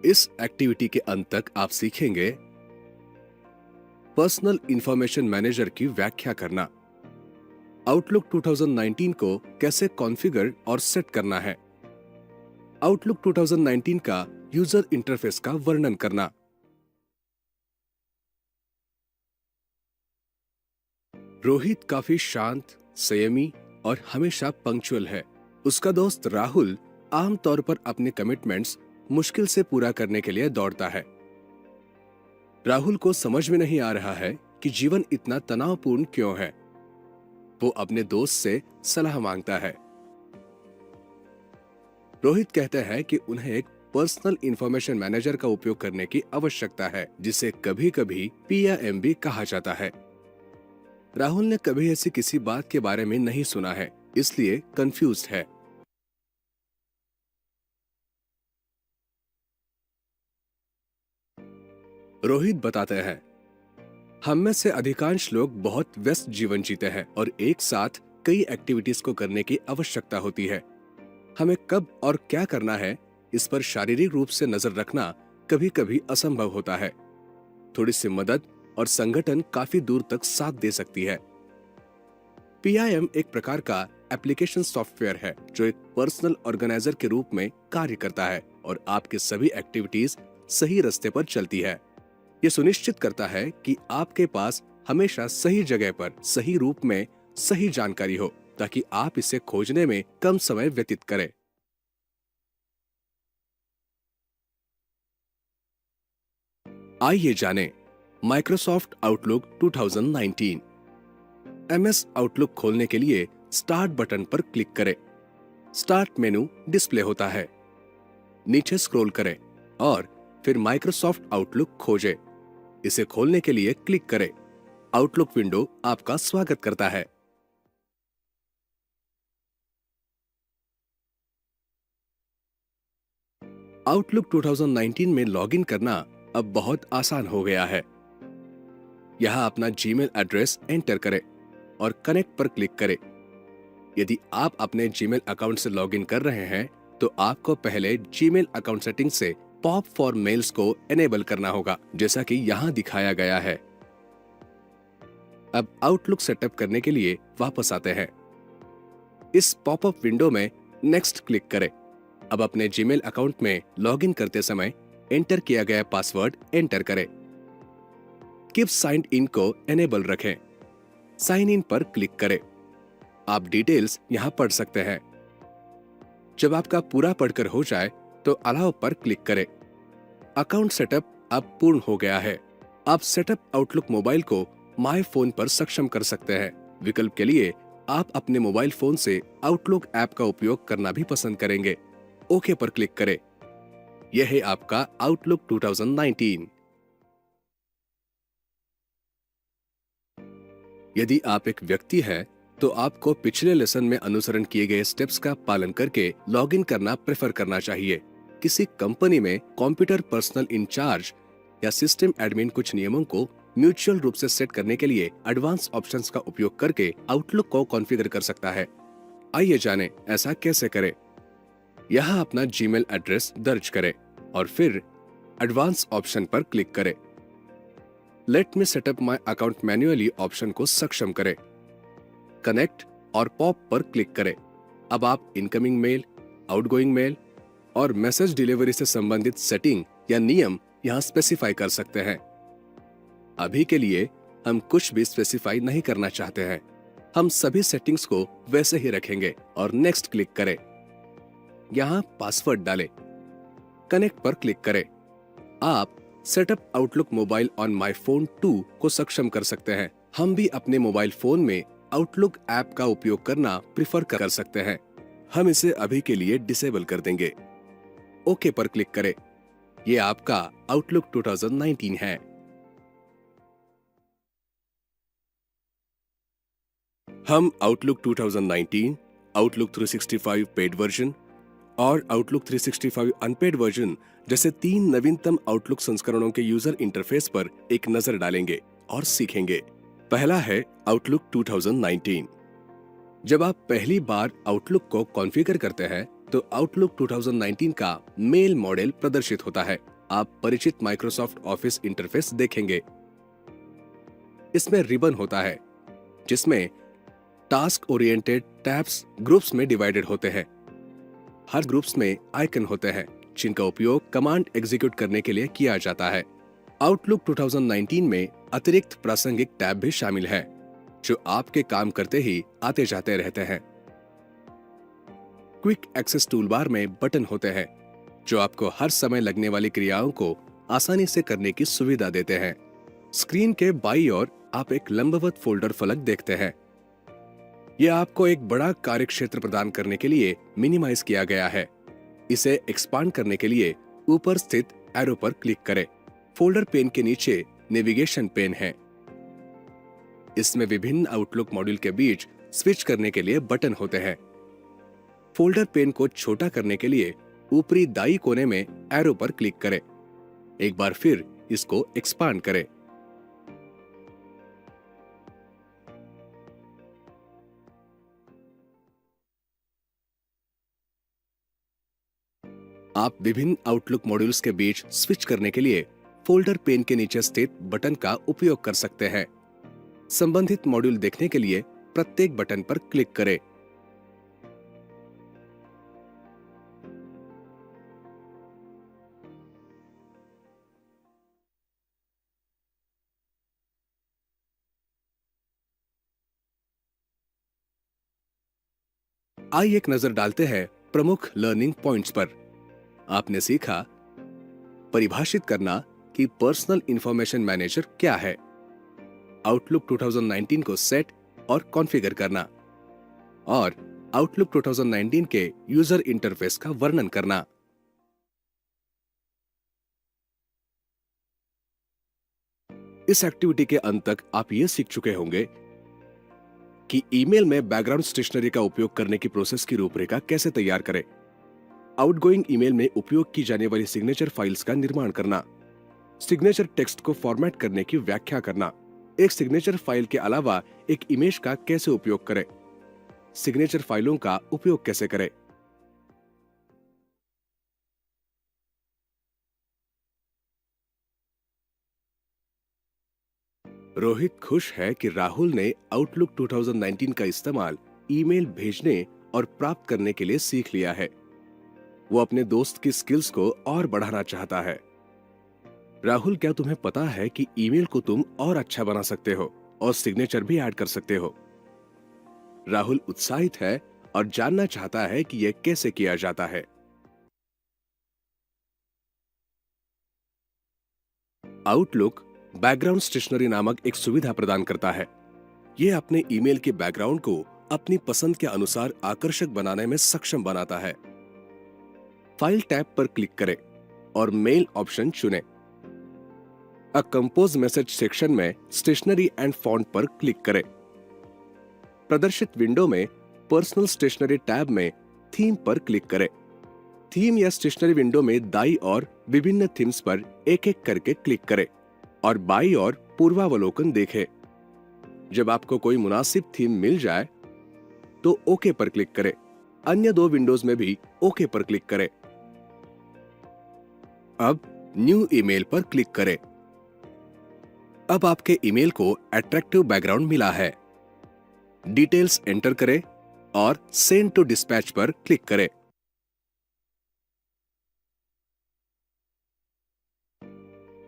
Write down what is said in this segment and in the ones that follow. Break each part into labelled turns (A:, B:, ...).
A: इस एक्टिविटी के अंत तक आप सीखेंगे पर्सनल इंफॉर्मेशन मैनेजर की व्याख्या करना, आउटलुक 2019 को कैसे कॉन्फ़िगर और सेट करना है, आउटलुक 2019 का यूजर इंटरफेस का वर्णन करना। रोहित काफी शांत, संयमी और हमेशा पंक्चुअल है। उसका दोस्त राहुल आमतौर पर अपने कमिटमेंट्स मुश्किल से पूरा करने के लिए दौड़ता है। राहुल को समझ में नहीं आ रहा है कि जीवन इतना तनावपूर्ण क्यों है। वो अपने दोस्त से सलाह मांगता है। रोहित कहते हैं कि उन्हें एक पर्सनल इंफॉर्मेशन मैनेजर का उपयोग करने की आवश्यकता है, जिसे कभी-कभी PIM भी कहा जाता है। राहुल ने कभी ऐसी किसी बात के बारे में नहीं सुना है, इसलिए कंफ्यूज्ड है। रोहित बताते हैं, हम में से अधिकांश लोग बहुत व्यस्त जीवन जीते हैं और एक साथ कई एक्टिविटीज को करने की आवश्यकता होती है। हमें कब और क्या करना है, इस पर शारीरिक रूप से नजर रखना कभी-कभी असंभव होता है। थोड़ी सी मदद और संगठन काफी दूर तक साथ दे सकती है। PIM एक प्रकार का एप्लीकेशन सॉफ्टवेयर है जो एक पर्सनल ऑर्गेनाइजर के रूप में कार्य करता है और आपके सभी एक्टिविटीज सही रास्ते पर चलती है। यह सुनिश्चित करता है कि आपके पास हमेशा सही जगह पर सही रूप में सही जानकारी हो, ताकि आप इसे खोजने में कम समय व्यतीत करें। आइए जानें माइक्रोसॉफ्ट आउटलुक 2019। MS आउटलुक खोलने के लिए स्टार्ट बटन पर क्लिक करें। स्टार्ट मेनू डिस्प्ले होता है। नीचे स्क्रॉल करें और फिर माइक्रोसॉफ्ट आउटलुक खोजें। इसे खोलने के लिए क्लिक करें। आउटलुक विंडो आपका स्वागत करता है। आउटलुक 2019 में लॉगिन करना अब बहुत आसान हो गया है। यहां अपना जीमेल एड्रेस एंटर करें और कनेक्ट पर क्लिक करें। यदि आप अपने जीमेल अकाउंट से लॉगिन कर रहे हैं, तो आपको पहले जीमेल अकाउंट सेटिंग से पॉप फॉर मेल्स को एनेबल करना होगा, जैसा कि यहां दिखाया गया है। अब आउटलुक सेटअप करने के लिए वापस आते हैं। इस पॉपअप विंडो में नेक्स्ट क्लिक करें। अब अपने जीमेल अकाउंट में लॉगिन करते समय एंटर किया गया पासवर्ड एंटर करें। कीप साइन्ड इन को एनेबल रखें। साइन इन पर क्लिक करें। आप डिटेल्स यहां पढ़ सकते हैं। जब आपका पूरा पढ़कर हो जाए तो अलाउ पर क्लिक करें। अकाउंट सेटअप अब पूर्ण हो गया है। आप सेटअप आउटलुक मोबाइल को माय फोन पर सक्षम कर सकते हैं। विकल्प के लिए आप अपने मोबाइल फोन से आउटलुक ऐप का उपयोग करना भी पसंद करेंगे। ओके पर क्लिक करें। यह है आपका आउटलुक 2019। यदि आप एक व्यक्ति हैं, तो आपको पिछले लेसन में अनुसरण किए गए स्टेप्स का पालन करके लॉगिन करना प्रेफर करना चाहिए। किसी कंपनी में कंप्यूटर पर्सनल इंचार्ज या सिस्टम एडमिन कुछ नियमों को म्यूचुअल रूप से सेट करने के लिए एडवांस ऑप्शंस का उपयोग करके आउटलुक को कॉन्फ़िगर कर सकता है। आइए जानें ऐसा कैसे करें। यहाँ अपना जीमेल एड्रेस दर्ज करें और फिर एडवांस ऑप्शन पर क्लिक करें। Let me setup my account manually option को सक्षम करें। कनेक्ट और पॉप पर क्लिक करें। अब आप इनकमिंग मेल, आउटगोइंग मेल और मैसेज डिलीवरी से संबंधित सेटिंग या नियम यहां स्पेसिफाई कर सकते हैं। अभी के लिए हम कुछ भी स्पेसिफाई नहीं करना चाहते हैं। हम सभी सेटिंग्स को वैसे ही रखेंगे और नेक्स्ट क्लिक करें। यहां पासवर्ड डालें। कनेक्ट पर क्लिक करें। आप setup outlook mobile on my phone 2 को सक्षम कर सकते हैं। हम भी अपने मोबाइल फोन में आउटलुक ऐप का उपयोग करना प्रिफर कर सकते हैं। हम इसे अभी के लिए डिसेबल कर देंगे। ओके पर क्लिक करें। ये आपका आउटलुक 2019 है। हम आउटलुक 2019, आउटलुक 365 पेड वर्जन और आउटलुक 365 अनपेड वर्जन जैसे 3 नवीनतम आउटलुक संस्करणों के यूजर इंटरफेस पर एक नजर डालेंगे और सीखेंगे। पहला है आउटलुक 2019। जब आप पहली बार आउटलुक को कॉन्फ़िगर करते हैं, तो आउटलुक 2019 का मेल मॉडल प्रदर्शित होता है। आप परिचित माइक्रोसॉफ्ट ऑफिस इंटरफेस देखेंगे। इसमें रिबन होता है जिसमें टास्क ओरिएंटेड टैब्स ग्रुप्स में डिवाइडेड होते हैं। हर ग्रुप्स में आइकन होते हैं जिनका उपयोग कमांड एग्जीक्यूट करने के लिए किया जाता है। आउटलुक 2019 में अतिरिक्त प्रासंगिक टैब भी शामिल है जो आपके काम करते ही आते जाते रहते हैं। क्विक एक्सेस टूलबार में बटन होते हैं जो आपको हर समय लगने वाली क्रियाओं को आसानी से करने की सुविधा देते हैं। स्क्रीन के बाईं ओर आप एक लंबवत फोल्डर फलक देखते हैं। यह आपको एक बड़ा कार्यक्षेत्र प्रदान करने के लिए मिनिमाइज किया गया है। इसे एक्सपांड करने के लिए ऊपर स्थित एरो पर क्लिक करें। फोल्डर पेन के नीचे नेविगेशन पेन है। इसमें विभिन्न आउटलुक मॉड्यूल के बीच स्विच करने के लिए बटन होते हैं। फोल्डर पेन को छोटा करने के लिए ऊपरी दाईं कोने में एरो पर क्लिक करें। एक बार फिर इसको एक्सपांड करें। आप विभिन्न आउटलुक मॉड्यूल्स के बीच स्विच करने के लिए फोल्डर पेन के नीचे स्थित बटन का उपयोग कर सकते हैं। संबंधित मॉड्यूल देखने के लिए प्रत्येक बटन पर क्लिक करें। आइए एक नजर डालते हैं प्रमुख लर्निंग पॉइंट्स पर। आपने सीखा परिभाषित करना कि पर्सनल इंफॉर्मेशन मैनेजर क्या है, आउटलुक 2019 को सेट और कॉन्फ़िगर करना, और आउटलुक 2019 के यूजर इंटरफेस का वर्णन करना। इस एक्टिविटी के अंत तक आप ये सीख चुके होंगे कि ईमेल में बैकग्राउंड स्टेशनरी का उपयोग करने की प्रोसेस की रूपरेखा कैसे तैयार करें, आउटगोइंग ईमेल में उपयोग की जाने वाली सिग्नेचर फाइल्स का निर्माण करना, सिग्नेचर टेक्स्ट को फॉर्मेट करने की व्याख्या करना, एक सिग्नेचर फाइल के अलावा एक इमेज का कैसे उपयोग करें, सिग्नेचर फाइलों का उपयोग कैसे करें। रोहित खुश है कि राहुल ने आउटलुक 2019 का इस्तेमाल ईमेल भेजने और प्राप्त करने के लिए सीख लिया है। वो अपने दोस्त की स्किल्स को और बढ़ाना चाहता है। राहुल, क्या तुम्हें पता है कि ईमेल को तुम और अच्छा बना सकते हो और सिग्नेचर भी ऐड कर सकते हो? राहुल उत्साहित है और जानना चाहता है कि यह कैसे किया जाता है। आउटलुक बैकग्राउंड स्टेशनरी नामक एक सुविधा प्रदान करता है। यह अपने ईमेल के बैकग्राउंड को अपनी पसंद के अनुसार आकर्षक बनाने में सक्षम बनाता है। फाइल टैब पर क्लिक करें और मेल ऑप्शन चुनें। अ कंपोज मैसेज सेक्शन में स्टेशनरी एंड फॉन्ट पर क्लिक करें। प्रदर्शित विंडो में पर्सनल स्टेशनरी टैब में थीम पर क्लिक करें। थीम या स्टेशनरी विंडो में दाईं ओर विभिन्न थीम्स पर एक एक करके क्लिक करें और बाईं ओर पूर्वावलोकन देखें। जब आपको कोई मुनासिब थीम मिल जाए तो ओके पर क्लिक करें। अन्य दो विंडोज में भी ओके पर क्लिक करें। अब न्यू ईमेल पर क्लिक करें। अब आपके ईमेल को अट्रैक्टिव बैकग्राउंड मिला है। डिटेल्स एंटर करें और सेंड टू डिस्पैच पर क्लिक करें।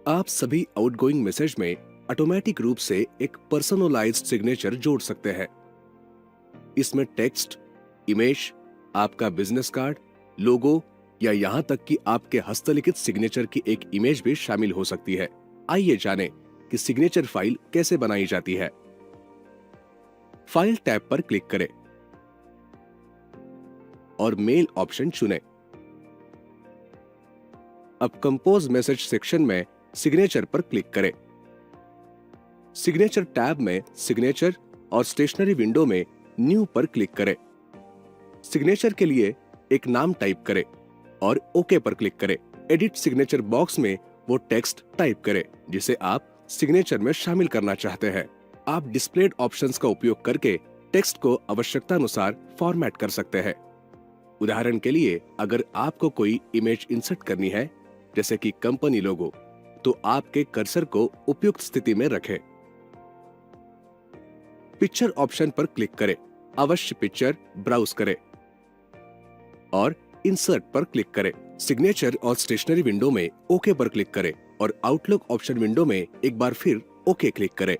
A: आप सभी आउटगोइंग मैसेज में ऑटोमेटिक रूप से एक पर्सनलाइज्ड सिग्नेचर जोड़ सकते हैं। इसमें टेक्स्ट, इमेज, आपका बिजनेस कार्ड, लोगो या यहां तक कि आपके हस्तलिखित सिग्नेचर की एक इमेज भी शामिल हो सकती है। आइए जानें कि सिग्नेचर फाइल कैसे बनाई जाती है। फाइल टैब पर क्लिक करें और मेल ऑप्शन चुनें। अब कंपोज मैसेज सेक्शन में सिग्नेचर पर क्लिक करें। सिग्नेचर टैब में सिग्नेचर और स्टेशनरी विंडो में न्यू पर क्लिक करें। सिग्नेचर के लिए एक नाम टाइप करें और ओके पर क्लिक करें। एडिट सिग्नेचर बॉक्स में वो टेक्स्ट टाइप करें जिसे आप सिग्नेचर में शामिल करना चाहते हैं। आप डिस्प्लेड ऑप्शंस का उपयोग करके टेक्स्ट को आवश्यकता अनुसार फॉर्मेट कर सकते हैं। उदाहरण के लिए, अगर आपको कोई इमेज इंसर्ट करनी है, जैसे कि कंपनी लोगो, तो आपके कर्सर को उपयुक्त स्थिति में रखें। पिक्चर ऑप्शन पर क्लिक करें, अवश्य पिक्चर ब्राउज करें और इंसर्ट पर क्लिक करें। सिग्नेचर और स्टेशनरी विंडो में ओके पर क्लिक करें और आउटलुक ऑप्शन विंडो में एक बार फिर ओके क्लिक करें।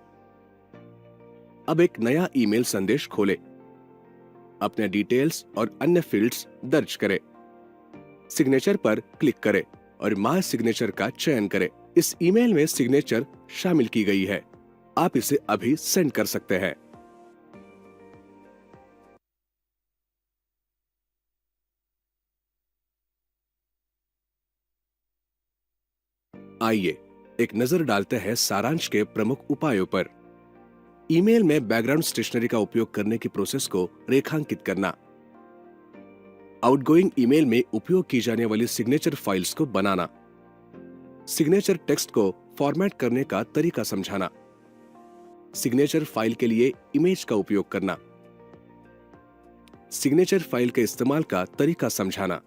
A: अब एक नया ईमेल संदेश खोलें। अपने डिटेल्स और अन्य फील्ड्स दर्ज करें। सिग्नेचर पर क्लिक करें और माय सिग्नेचर का चयन करें। इस ईमेल में सिग्नेचर शामिल की गई है। आप इसे अभी सेंड कर सकते हैं। आइए एक नजर डालते हैं सारांश के प्रमुख उपायों पर। ईमेल में बैकग्राउंड स्टेशनरी का उपयोग करने की प्रोसेस को रेखांकित करना। आउटगोइंग ईमेल में उपयोग की जाने वाली सिग्नेचर फाइल्स को बनाना। सिग्नेचर टेक्स्ट को फॉर्मेट करने का तरीका समझाना। सिग्नेचर फाइल के लिए इमेज का उपयोग करना। सिग्नेचर फाइल के इस्तेमाल का तरीका समझाना।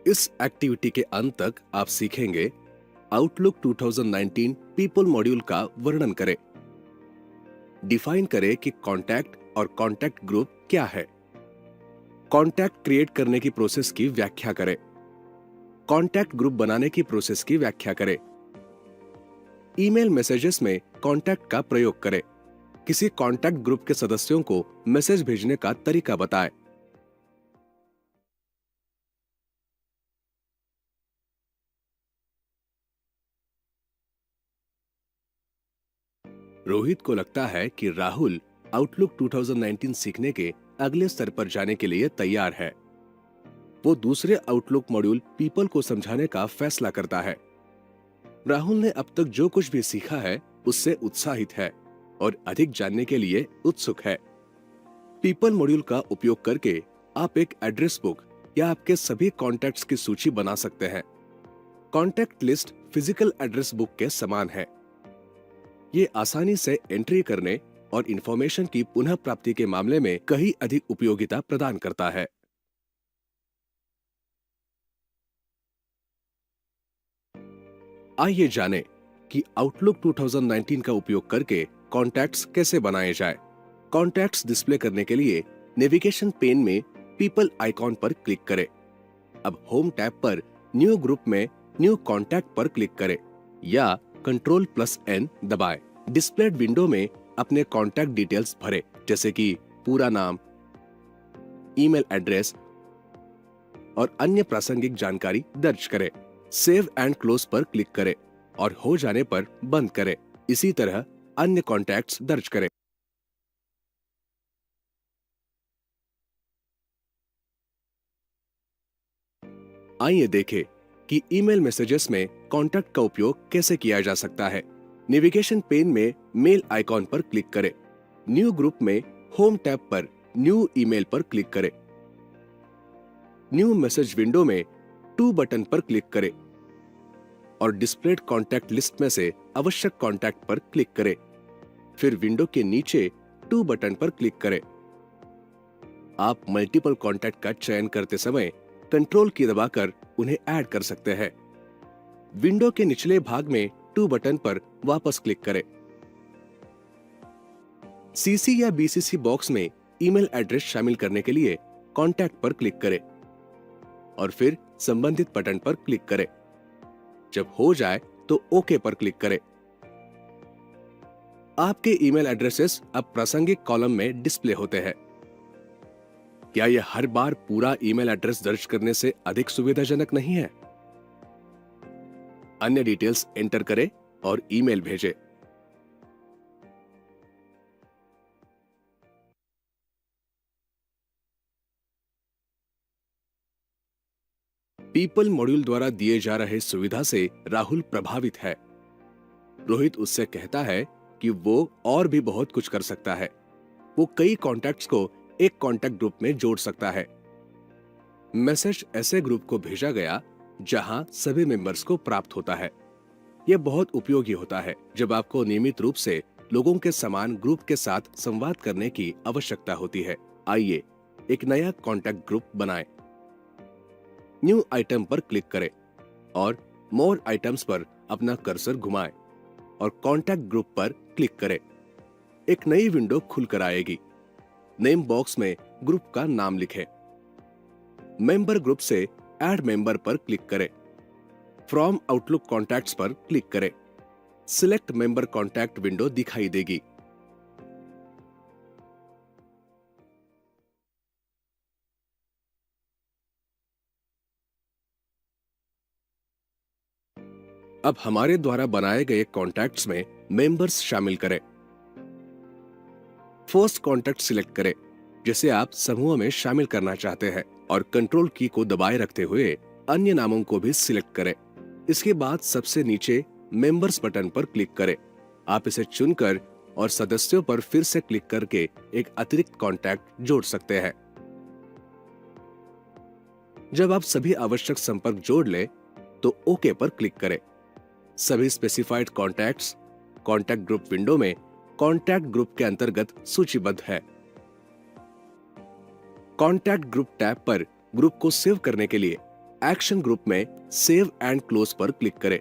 A: इस एक्टिविटी के अंत तक आप सीखेंगे आउटलुक 2019 पीपल मॉड्यूल का वर्णन करें। डिफाइन करें कि कॉन्टैक्ट और कॉन्टैक्ट ग्रुप क्या है। कॉन्टैक्ट क्रिएट करने की प्रोसेस की व्याख्या करें। कॉन्टैक्ट ग्रुप बनाने की प्रोसेस की व्याख्या करें। ईमेल मैसेजेस में कॉन्टैक्ट का प्रयोग करें। किसी कॉन्टैक्ट ग्रुप के सदस्यों को मैसेज भेजने का तरीका बताएं। रोहित को लगता है कि राहुल आउटलुक 2019 सीखने के अगले स्तर पर जाने के लिए तैयार है। वो दूसरे आउटलुक मॉड्यूल पीपल को समझाने का फैसला करता है। राहुल ने अब तक जो कुछ भी सीखा है उससे उत्साहित है और अधिक जानने के लिए उत्सुक है। पीपल मॉड्यूल का उपयोग करके आप एक एड्रेस बुक या आपके सभी कॉन्टैक्ट्स की सूची बना सकते हैं। Contact list physical address book के समान है। ये आसानी से एंट्री करने और इंफॉर्मेशन की पुनः प्राप्ति के मामले में कहीं अधिक उपयोगिता प्रदान करता है। आइए जानें कि आउटलुक 2019 का उपयोग करके कॉन्टैक्ट्स कैसे बनाए जाए। कॉन्टैक्ट्स डिस्प्ले करने के लिए नेविगेशन पेन में पीपल आइकॉन पर क्लिक करें। अब होम टैब पर न्यू ग्रुप में न्यू कॉन्टैक्ट पर क्लिक करें या Ctrl+N दबाएं। डिस्प्लेड विंडो में अपने कॉन्टैक्ट डिटेल्स भरें, जैसे कि पूरा नाम, ईमेल एड्रेस और अन्य प्रासंगिक जानकारी दर्ज करें। सेव एंड क्लोज पर क्लिक करें और हो जाने पर बंद करें। इसी तरह अन्य कॉन्टैक्ट्स दर्ज करें। आइए देखें कि ईमेल मैसेजेस में कॉन्टैक्ट का उपयोग कैसे किया जा सकता है। नेविगेशन पेन में मेल आइकॉन पर क्लिक करें। न्यू ग्रुप में होम टैब पर न्यू ईमेल पर क्लिक करें। न्यू मैसेज विंडो में टू बटन पर क्लिक करें और डिस्प्लेड कॉन्टैक्ट लिस्ट में से आवश्यक कॉन्टैक्ट पर क्लिक करें। फिर विंडो के नीचे टू बटन पर क्लिक करें। आप मल्टीपल कॉन्टैक्ट का चयन करते समय कंट्रोल की दबाकर उन्हें ऐड कर सकते हैं। विंडो के निचले भाग में टू बटन पर वापस क्लिक करें। सीसी या बीसीसी बॉक्स में ईमेल एड्रेस शामिल करने के लिए कॉन्टैक्ट पर क्लिक करें और फिर संबंधित बटन पर क्लिक करें। जब हो जाए तो ओके पर क्लिक करें। आपके ईमेल एड्रेसेस अब प्रासंगिक कॉलम में डिस्प्ले होते हैं। क्या यह हर बार पूरा ईमेल एड्रेस दर्ज करने से अधिक सुविधाजनक नहीं है? अन्य डिटेल्स एंटर करें और ईमेल भेजें। पीपल मॉड्यूल द्वारा दिए जा रहे सुविधा से राहुल प्रभावित है। रोहित उससे कहता है कि वो और भी बहुत कुछ कर सकता है। वो कई कॉन्टैक्ट्स को एक कॉन्टैक्ट ग्रुप में जोड़ सकता है। मैसेज ऐसे ग्रुप को भेजा गया जहां सभी मेंबर्स को प्राप्त होता है। यह बहुत उपयोगी होता है जब आपको नियमित रूप से लोगों के समान ग्रुप के साथ संवाद करने की आवश्यकता होती है। आइए एक नया कॉन्टैक्ट ग्रुप बनाएं। न्यू आइटम पर क्लिक करें और मोर आइटम्स पर अपना कर्सर घुमाएं और कॉन्टैक्ट ग्रुप पर क्लिक करें। एक नई विंडो खुलकर आएगी। नेम बॉक्स में ग्रुप का नाम लिखें। मेंबर ग्रुप से ऐड मेंबर पर क्लिक करें। फ्रॉम आउटलुक कॉन्टैक्ट्स पर क्लिक करें। सिलेक्ट मेंबर कॉन्टैक्ट विंडो दिखाई देगी। अब हमारे द्वारा बनाए गए कॉन्टैक्ट्स में मेंबर्स शामिल करें। फर्स्ट कॉन्टैक्ट सिलेक्ट करें जिसे आप समूह में शामिल करना चाहते हैं और कंट्रोल की को दबाए रखते हुए अन्य नामों को भी सिलेक्ट करें। इसके बाद सबसे नीचे मेंबर्स बटन पर क्लिक करें। आप इसे चुनकर और सदस्यों पर फिर से क्लिक करके एक अतिरिक्त कॉन्टैक्ट जोड़ सकते हैं। जब आप सभी आवश्यक संपर्क जोड़ लें तो ओके पर क्लिक करें। सभी specified contacts contact group window में कॉन्टैक्ट ग्रुप के अंतर्गत सूचीबद्ध है। कॉन्टैक्ट ग्रुप टैब पर ग्रुप को सेव करने के लिए एक्शन ग्रुप में सेव एंड क्लोज पर क्लिक करें।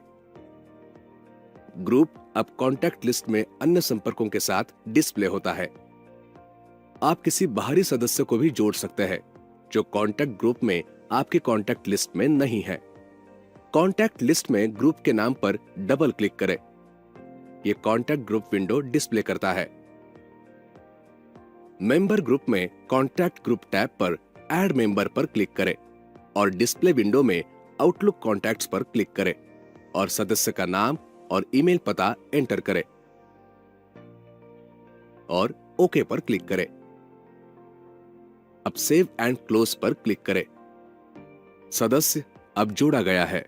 A: ग्रुप अब कॉन्टैक्ट लिस्ट में अन्य संपर्कों के साथ डिस्प्ले होता है। आप किसी बाहरी सदस्य को भी जोड़ सकते हैं जो कॉन्टैक्ट ग्रुप में आपके कॉन्टैक्ट लिस्ट में नहीं है। कॉन्टैक्ट लिस्ट में ग्रुप के नाम पर डबल क्लिक करें। यह कॉन्टैक्ट ग्रुप विंडो डिस्प्ले करता है। मेंबर ग्रुप में कॉन्टैक्ट ग्रुप टैब पर ऐड मेंबर पर क्लिक करें और डिस्प्ले विंडो में आउटलुक कॉन्टैक्ट्स पर क्लिक करें और सदस्य का नाम और ईमेल पता एंटर करें और ओके पर क्लिक करें। अब सेव एंड क्लोज पर क्लिक करें। सदस्य अब जोड़ा गया है।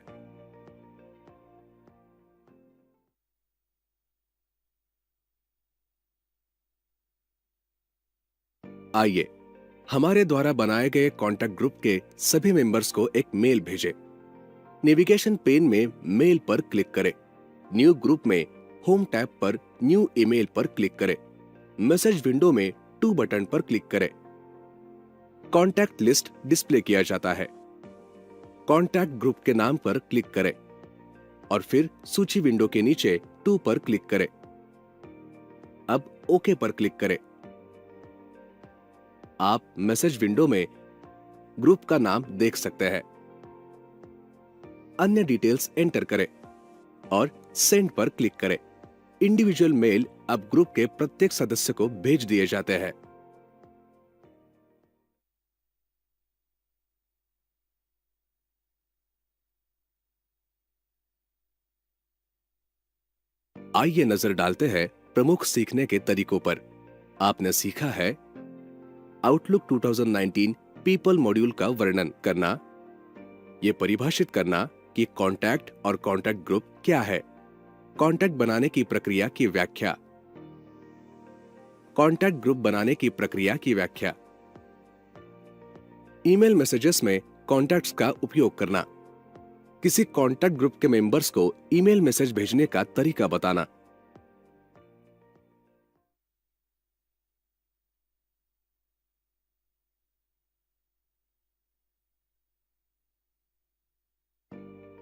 A: आइए हमारे द्वारा बनाए गए कॉन्टैक्ट ग्रुप के सभी मेंबर्स को एक मेल भेजें। नेविगेशन पेन में मेल पर क्लिक करें। न्यू ग्रुप में होम टैब पर न्यू ईमेल पर क्लिक करें। मैसेज विंडो में टू बटन पर क्लिक करें। कॉन्टैक्ट लिस्ट डिस्प्ले किया जाता है। कॉन्टैक्ट ग्रुप के नाम पर क्लिक करें और फिर सूची विंडो के नीचे टू पर क्लिक करें। अब ओके पर क्लिक करें। आप मैसेज विंडो में ग्रुप का नाम देख सकते हैं। अन्य डिटेल्स एंटर करें और सेंड पर क्लिक करें। इंडिविजुअल मेल अब ग्रुप के प्रत्येक सदस्य को भेज दिए जाते हैं। आइए नजर डालते हैं प्रमुख सीखने के तरीकों पर। आपने सीखा है आउटलुक 2019 पीपल मॉड्यूल का वर्णन करना, यह परिभाषित करना कि कॉन्टैक्ट और कॉन्टैक्ट ग्रुप क्या है, कॉन्टैक्ट बनाने की प्रक्रिया की व्याख्या, कॉन्टैक्ट ग्रुप बनाने की प्रक्रिया की व्याख्या, ईमेल मैसेजेस में कॉन्टैक्ट्स का उपयोग करना, किसी कॉन्टैक्ट ग्रुप के मेंबर्स को ईमेल मैसेज भेजने का तरीका बताना।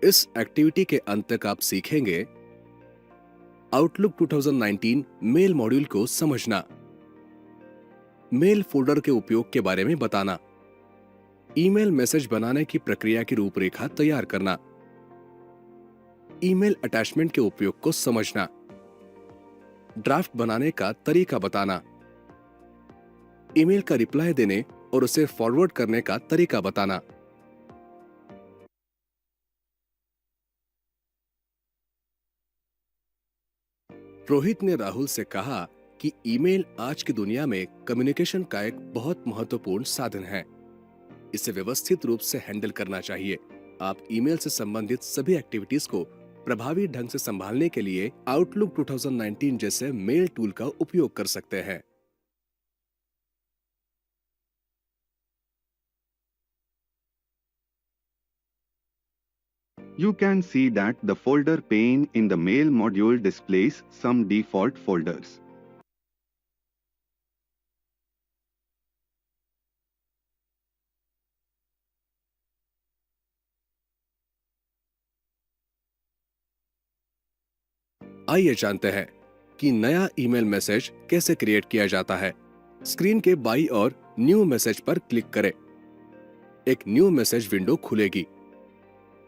A: इस एक्टिविटी के अंत तक आप सीखेंगे आउटलुक 2019 मेल मॉड्यूल को समझना, मेल फोल्डर के उपयोग के बारे में बताना, ईमेल मैसेज बनाने की प्रक्रिया की रूपरेखा तैयार करना, ईमेल अटैचमेंट के उपयोग को समझना, ड्राफ्ट बनाने का तरीका बताना, ईमेल का रिप्लाई देने और उसे फॉरवर्ड करने का तरीका बताना। रोहित ने राहुल से कहा कि ईमेल आज की दुनिया में कम्युनिकेशन का एक बहुत महत्वपूर्ण साधन है। इसे व्यवस्थित रूप से हैंडल करना चाहिए। आप ईमेल से संबंधित सभी एक्टिविटीज को प्रभावी ढंग से संभालने के लिए आउटलुक 2019 जैसे मेल टूल का उपयोग कर सकते हैं।
B: You can see that the folder pane in the mail module displays some default folders.
A: आइए जानते हैं कि नया ईमेल मैसेज कैसे क्रिएट किया जाता है। स्क्रीन के बाईं ओर न्यू मैसेज पर क्लिक करें। एक न्यू मैसेज विंडो खुलेगी।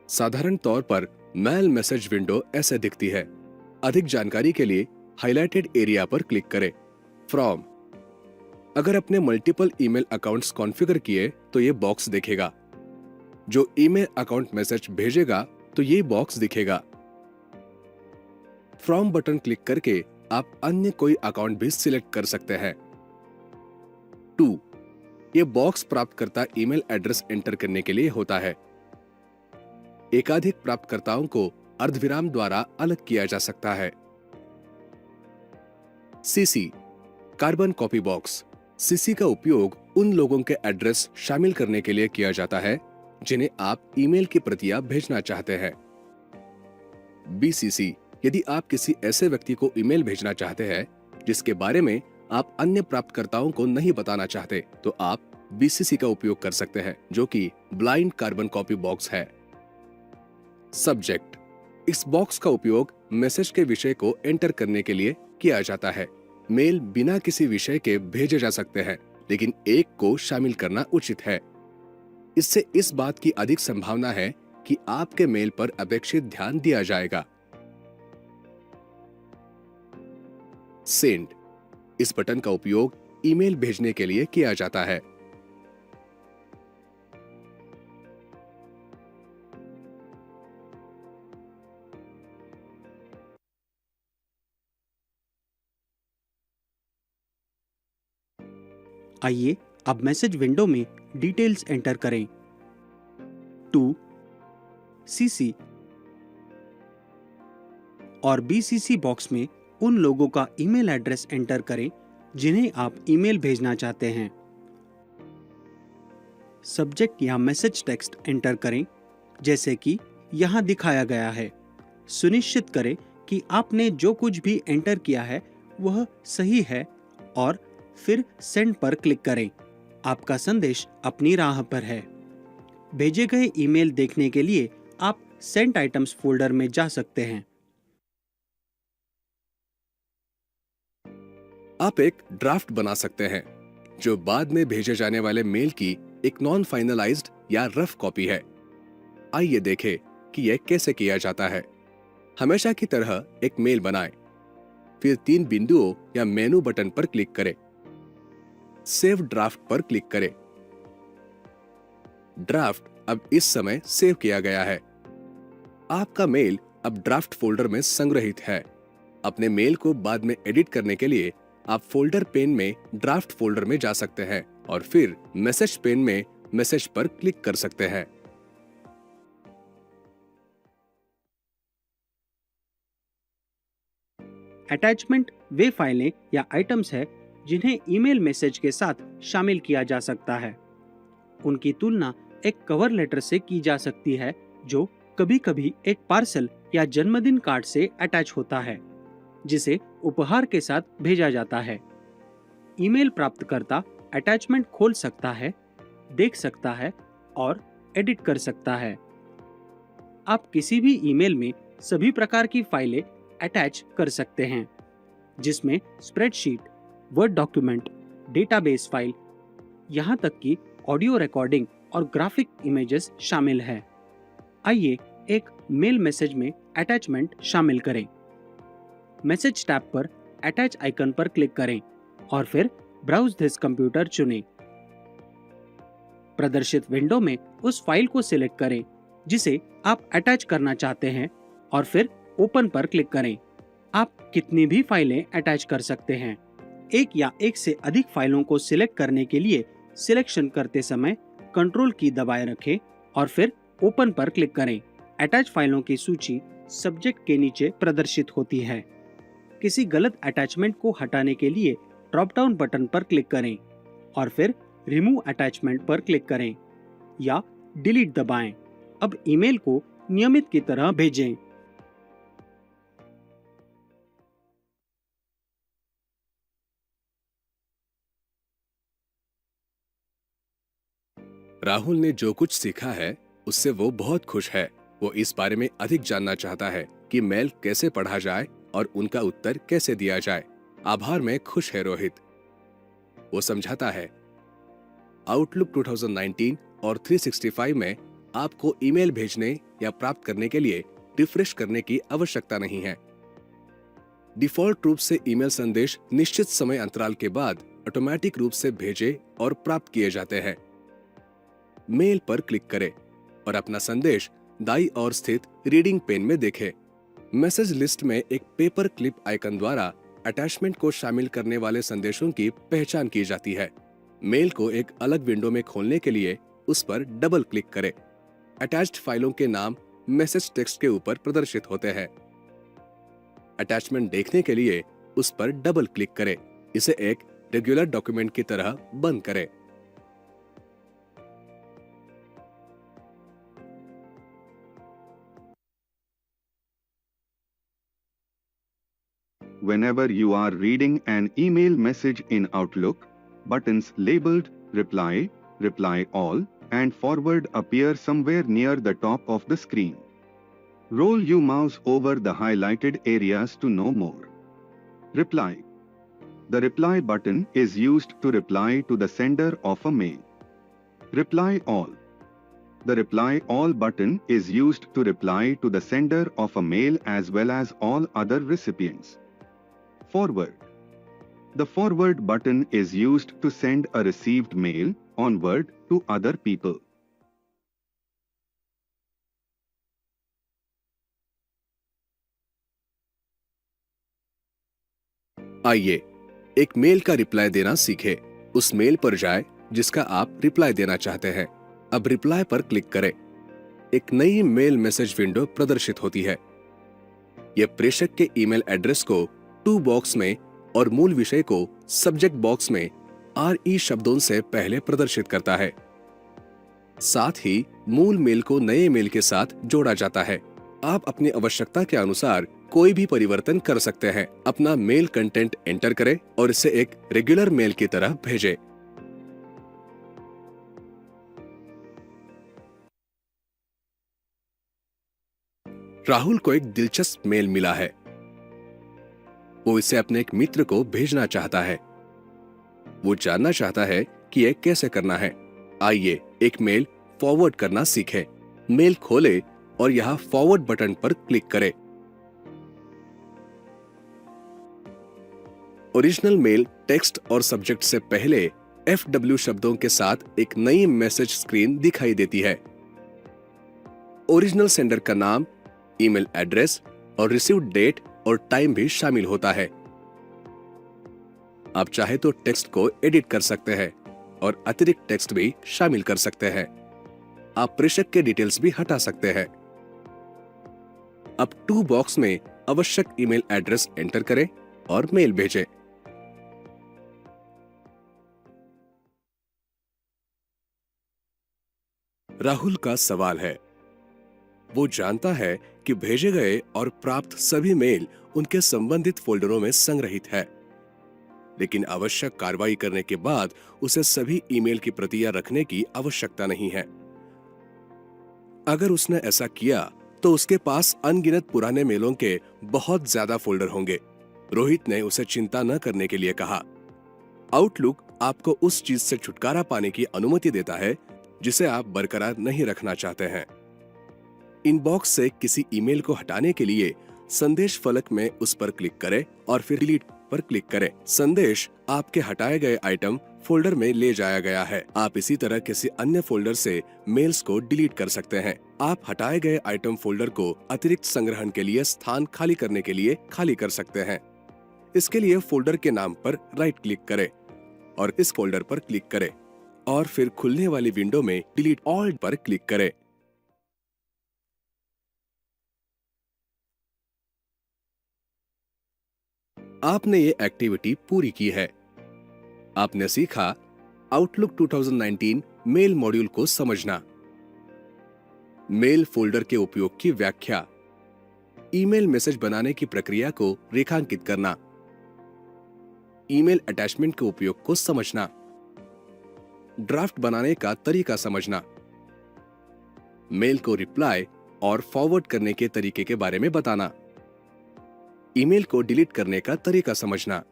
A: साधारण तौर पर मेल मैसेज विंडो ऐसे दिखती है। अधिक जानकारी के लिए हाइलाइटेड एरिया पर क्लिक करें। फ्रॉम। अगर अपने मल्टीपल ईमेल अकाउंट्स कॉन्फ़िगर किए तो ये बॉक्स दिखेगा। जो ईमेल अकाउंट मैसेज भेजेगा तो ये बॉक्स दिखेगा। फ्रॉम बटन क्लिक करके आप अन्य कोई अकाउंट भी सिलेक्ट कर सकते हैं। 2. ये बॉक्स प्राप्तकर्ता ईमेल एड्रेस एंटर करने के लिए होता है। एकाधिक प्राप्तकर्ताओं को अर्धविराम द्वारा अलग किया जा सकता है। CC carbon copy box. CC का उपयोग उन लोगों के एड्रेस शामिल करने के लिए किया जाता है जिन्हें आप ईमेल की प्रतियां भेजना चाहते हैं। बीसीसी यदि आप किसी ऐसे व्यक्ति को ईमेल भेजना चाहते हैं जिसके बारे में आप अन्य प्राप्तकर्ताओं को नहीं बताना चाहते तो आप बीसीसी का उपयोग कर सकते हैं, जो कि ब्लाइंड कार्बन कॉपी बॉक्स है। सब्जेक्ट। इस बॉक्स का उपयोग मैसेज के विषय को एंटर करने के लिए किया जाता है। मेल बिना किसी विषय के भेजे जा सकते हैं, लेकिन एक को शामिल करना उचित है। इससे इस बात की अधिक संभावना है कि आपके मेल पर अपेक्षित ध्यान दिया जाएगा। सेंड। इस बटन का उपयोग ईमेल भेजने के लिए किया जाता है।
B: आइए अब मैसेज विंडो में डिटेल्स एंटर करें। टू सीसी और बीसीसी बॉक्स में उन लोगों का ईमेल एड्रेस एंटर करें जिन्हें आप ईमेल भेजना चाहते हैं। सब्जेक्ट या मैसेज टेक्स्ट एंटर करें जैसे कि यहां दिखाया गया है। सुनिश्चित करें कि आपने जो कुछ भी एंटर किया है वह सही है और फिर सेंड पर क्लिक करें। आपका संदेश अपनी राह पर है। भेजे गए ईमेल देखने के लिए आप सेंट आइटम्स फोल्डर में जा सकते हैं।
A: आप एक ड्राफ्ट बना सकते हैं जो बाद में भेजे जाने वाले मेल की एक नॉन फाइनलाइज्ड या रफ कॉपी है। आइए देखें कि यह कैसे किया जाता है। हमेशा की तरह एक मेल बनाएं, फिर 3 बिंदुओं या मेनू बटन पर क्लिक करें। सेव ड्राफ्ट पर क्लिक करें। ड्राफ्ट अब इस समय सेव किया गया है। आपका मेल अब ड्राफ्ट फोल्डर में संग्रहित है। अपने मेल को बाद में एडिट करने के लिए आप फोल्डर पेन में ड्राफ्ट फोल्डर में जा सकते हैं और फिर मैसेज पेन में मैसेज पर क्लिक कर सकते हैं।
B: अटैचमेंट वे फाइलें या आइटम्स है जिन्हें ईमेल मैसेज के साथ शामिल किया जा सकता है। उनकी तुलना एक कवर लेटर से की जा सकती है जो कभी-कभी एक पार्सल या जन्मदिन कार्ड से अटैच होता है, जिसे उपहार के साथ भेजा जाता है। ईमेल प्राप्तकर्ता अटैचमेंट खोल सकता है, देख सकता है और एडिट कर सकता है। आप किसी भी ईमेल में सभी प्रकार की फाइलें अटैच कर सकते हैं, जिसमें spreadsheet, word document, database file, यहाँ तक कि ऑडियो रिकॉर्डिंग और ग्राफिक इमेजेस शामिल है। आइए एक मेल मैसेज में अटैचमेंट शामिल करें। मैसेज टैब पर अटैच आइकन पर क्लिक करें और फिर ब्राउज दिस कंप्यूटर चुनें। प्रदर्शित विंडो में उस फाइल को सिलेक्ट करें जिसे आप अटैच करना चाहते हैं और फिर ओपन पर क्लिक करें। आप कितनी भी फाइलें अटैच कर सकते हैं। एक या एक से अधिक फाइलों को सिलेक्ट करने के लिए सिलेक्शन करते समय कंट्रोल की दबाए रखें और फिर ओपन पर क्लिक करें। अटैच फाइलों की सूची सब्जेक्ट के नीचे प्रदर्शित होती है। किसी गलत अटैचमेंट को हटाने के लिए ड्रॉप डाउन बटन पर क्लिक करें और फिर रिमूव अटैचमेंट पर क्लिक करें या डिलीट दबाएं। अब ईमेल को नियमित की तरह भेजें।
A: राहुल ने जो कुछ सीखा है उससे वो बहुत खुश है। वो इस बारे में अधिक जानना चाहता है कि मेल कैसे पढ़ा जाए और उनका उत्तर कैसे दिया जाए। आभार में खुश है रोहित। वो समझाता है, आउटलुक 2019 और 365 में आपको ईमेल भेजने या प्राप्त करने के लिए रिफ्रेश करने की आवश्यकता नहीं है। डिफॉल्ट रूप से ईमेल संदेश निश्चित समय अंतराल के बाद ऑटोमेटिक रूप से भेजे और प्राप्त किए जाते हैं। मेल पर क्लिक करें और अपना संदेश दाईं ओर स्थित रीडिंग पेन में देखें। मैसेज लिस्ट में एक पेपर क्लिप आइकन द्वारा अटैचमेंट को शामिल करने वाले संदेशों की पहचान की जाती है। मेल को एक अलग विंडो में खोलने के लिए उस पर डबल क्लिक करें। अटैच्ड फाइलों के नाम मैसेज टेक्स्ट के ऊपर प्रदर्शित होते हैं। अटैचमेंट देखने के लिए उस पर डबल क्लिक करें। इसे एक रेगुलर डॉक्यूमेंट की तरह बंद करें।
C: Whenever you are reading an email message in Outlook, buttons labeled Reply, Reply All, and Forward appear somewhere near the top of the screen. Roll your mouse over the highlighted areas to know more. Reply. The Reply button is used to reply to the sender of a mail. Reply All. The Reply All button is used to reply to the sender of a mail as well as all other recipients. Forward. The Forward button is used to send a received mail onward to other people.
A: आइए एक mail का reply देना सीखें। उस mail पर जाएं जिसका आप रिप्लाई देना चाहते हैं। अब रिप्लाई पर क्लिक करें। एक नई मेल मैसेज विंडो प्रदर्शित होती है। यह प्रेषक के ईमेल एड्रेस को टू बॉक्स में और मूल विषय को सब्जेक्ट बॉक्स में RE शब्दों से पहले प्रदर्शित करता है। साथ ही मूल मेल को नए मेल के साथ जोड़ा जाता है। आप अपनी आवश्यकता के अनुसार कोई भी परिवर्तन कर सकते हैं। अपना मेल कंटेंट एंटर करें और इसे एक रेगुलर मेल की तरह भेजें। राहुल को एक दिलचस्प मेल मिला है। वो इसे अपने एक मित्र को भेजना चाहता है। वो जानना चाहता है कि यह कैसे करना है। आइए एक मेल फॉरवर्ड करना सीखें। मेल खोलें और यहां फॉरवर्ड बटन पर क्लिक करें। ओरिजिनल मेल टेक्स्ट और सब्जेक्ट से पहले FW शब्दों के साथ एक नई मैसेज स्क्रीन दिखाई देती है। ओरिजिनल सेंडर का नाम, ईमेल एड्रेस और रिसीव्ड डेट और टाइम भी शामिल होता है। आप चाहे तो टेक्स्ट को एडिट कर सकते हैं और अतिरिक्त टेक्स्ट भी शामिल कर सकते हैं। आप प्रेषक के डिटेल्स भी हटा सकते हैं। अब टू बॉक्स में आवश्यक ईमेल एड्रेस एंटर करें और मेल भेजें। राहुल का सवाल है। वो जानता है कि भेजे गए और प्राप्त सभी मेल उनके संबंधित फोल्डरों में संग्रहित है, लेकिन आवश्यक कार्रवाई करने के बाद उसे सभी ईमेल की प्रतियां रखने की आवश्यकता नहीं है। अगर उसने ऐसा किया तो उसके पास अनगिनत पुराने मेलों के बहुत ज्यादा फोल्डर होंगे। रोहित ने उसे चिंता न करने के लिए कहा। आउटलुक आपको उस चीज से छुटकारा पाने की अनुमति देता है जिसे आप बरकरार नहीं रखना चाहते हैं। इनबॉक्स से किसी ईमेल को हटाने के लिए संदेश फलक में उस पर क्लिक करें और फिर डिलीट पर क्लिक करें। संदेश आपके हटाए गए आइटम फोल्डर में ले जाया गया है। आप इसी तरह किसी अन्य फोल्डर से मेल्स को डिलीट कर सकते हैं। आप हटाए गए आइटम फोल्डर को अतिरिक्त संग्रहण के लिए स्थान खाली करने के लिए खाली कर सकते हैं। इसके लिए फोल्डर के नाम पर राइट क्लिक करें और इस फोल्डर पर क्लिक करें और फिर खुलने वाली विंडो में डिलीट ऑल पर क्लिक करें। आपने ये एक्टिविटी पूरी की है। आपने सीखा आउटलुक 2019 मेल मॉड्यूल को समझना, मेल फोल्डर के उपयोग की व्याख्या, ईमेल मैसेज बनाने की प्रक्रिया को रेखांकित करना, ईमेल अटैचमेंट के उपयोग को समझना, ड्राफ्ट बनाने का तरीका समझना, मेल को रिप्लाई और फॉरवर्ड करने के तरीके के बारे में बताना, ईमेल को डिलीट करने का तरीका समझना।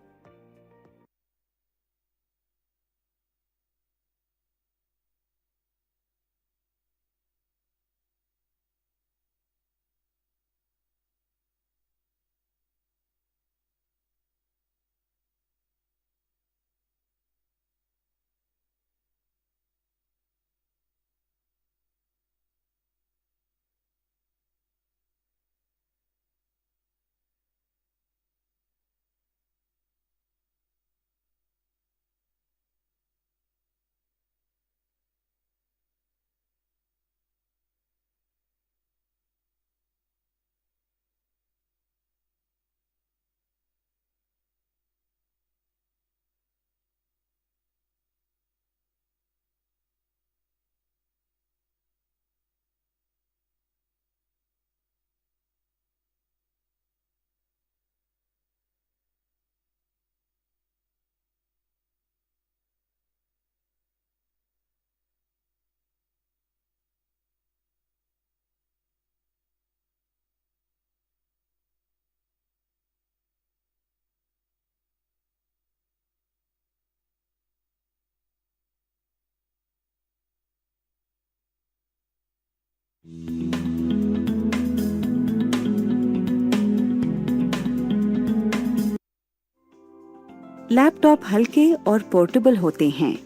D: लैपटॉप हल्के और पोर्टेबल होते हैं